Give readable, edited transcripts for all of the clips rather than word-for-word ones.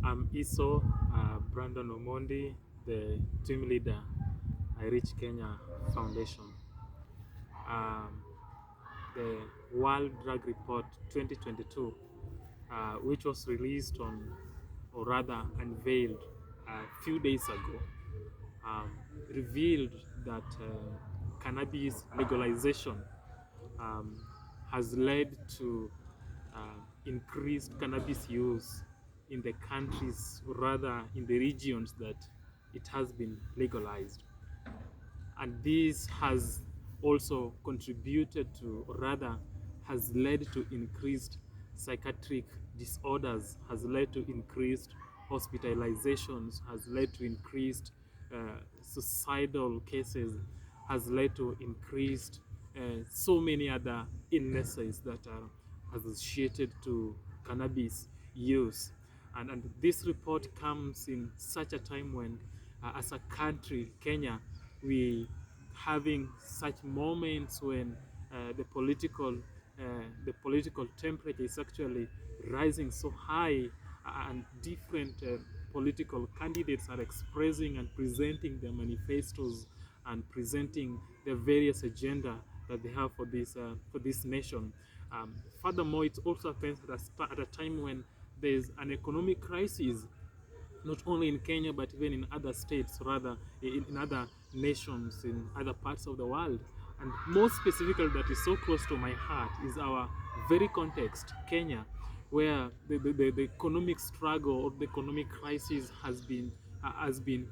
I'm Iso Brandon Omondi, the team leader at Reach Kenya Foundation. Um, the World Drug Report 2022, which was released on, or rather unveiled a few days ago, um, revealed that cannabis legalization um, has led to increased cannabis use in the countries, or rather in the regions that it has been legalized. And this has also contributed to, or rather has led to increased psychiatric disorders, has led to increased hospitalizations, has led to increased suicidal cases, has led to increased so many other illnesses that are associated to cannabis use. And this report comes in such a time when, as a country, Kenya, we having such moments when the political temperature is actually rising so high, and different political candidates are expressing and presenting their manifestos and presenting the various agenda that they have for this nation. Furthermore, it also happens at a time when there's an economic crisis, not only in Kenya but even in other states, rather in other nations, in other parts of the world. And more specifically, that is so close to my heart, is our very context, Kenya, where the economic struggle or the economic crisis has been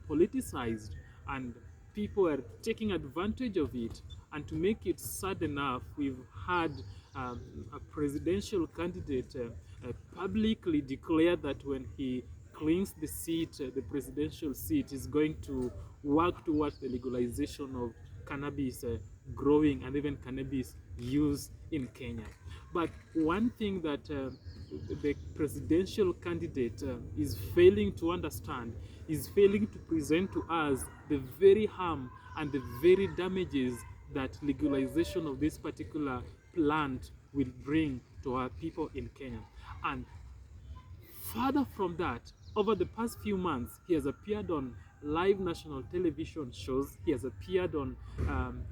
politicized, and people are taking advantage of it. And to make it sad enough, we've had a presidential candidate publicly declare that when he cleans the seat, the presidential seat, is going to work towards the legalization of cannabis growing and even cannabis use in Kenya. But one thing that the presidential candidate is failing to understand, is failing to present to us the very harm and the very damages that legalization of this particular plant will bring to our people in Kenya. And further from that, over the past few months, he has appeared on live national television shows. He has appeared on,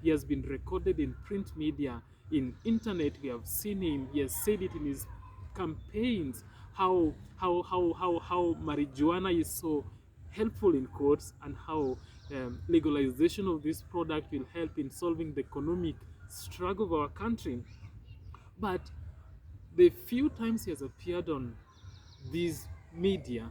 he has been recorded in print media, in internet. We have seen him. He has said it in his campaigns, how marijuana is so helpful in quotes, and how legalization of this product will help in solving the economic struggle of our country. But the few times he has appeared on these media,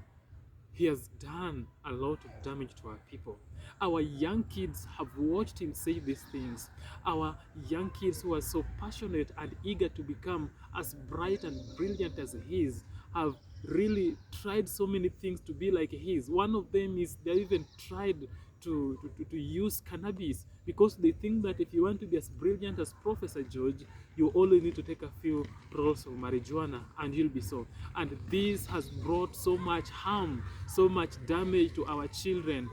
he has done a lot of damage to our people. Our young kids have watched him say these things. Our young kids who are so passionate and eager to become as bright and brilliant as he is have really tried so many things to be like he is. One of them is they even tried to use cannabis, because they think that if you want to be as brilliant as Professor George, you only need to take a few rolls of marijuana and you'll be so. And this has brought so much harm, so much damage to our children,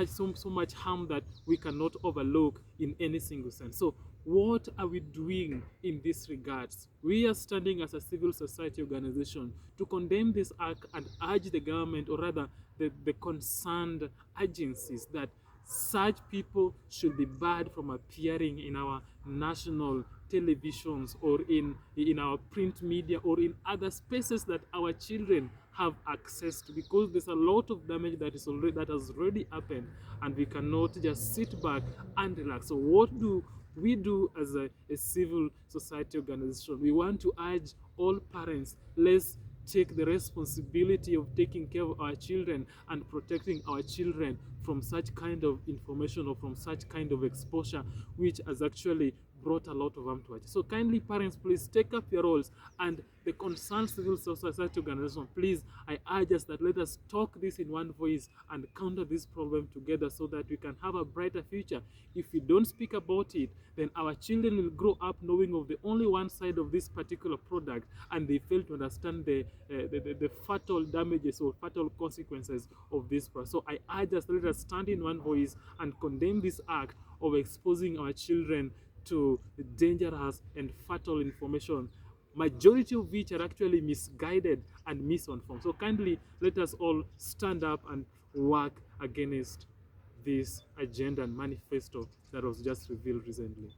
so much harm that we cannot overlook in any single sense. So what are we doing in this regards? We are standing as a civil society organization to condemn this act and urge the government, or rather the concerned agencies, that such people should be barred from appearing in our national televisions or in our print media or in other spaces that our children have access to, because there's a lot of damage that has already happened, and we cannot just sit back and relax. So what do we do as a civil society organization? We want to urge all parents, let's take the responsibility of taking care of our children and protecting our children from such kind of information or from such kind of exposure, which has actually brought a lot of harm to us. So kindly, parents, please take up your roles, and the concerned civil society organization, please, I urge us that let us talk this in one voice and counter this problem together so that we can have a brighter future. If we don't speak about it, then our children will grow up knowing of the only one side of this particular product, and they fail to understand the fatal damages or fatal consequences of this process. So I urge us, let us stand in one voice and condemn this act of exposing our children to dangerous and fatal information. majority of which are actually misguided and misinformed. So kindly let us all stand up and work against this agenda and manifesto that was just revealed recently.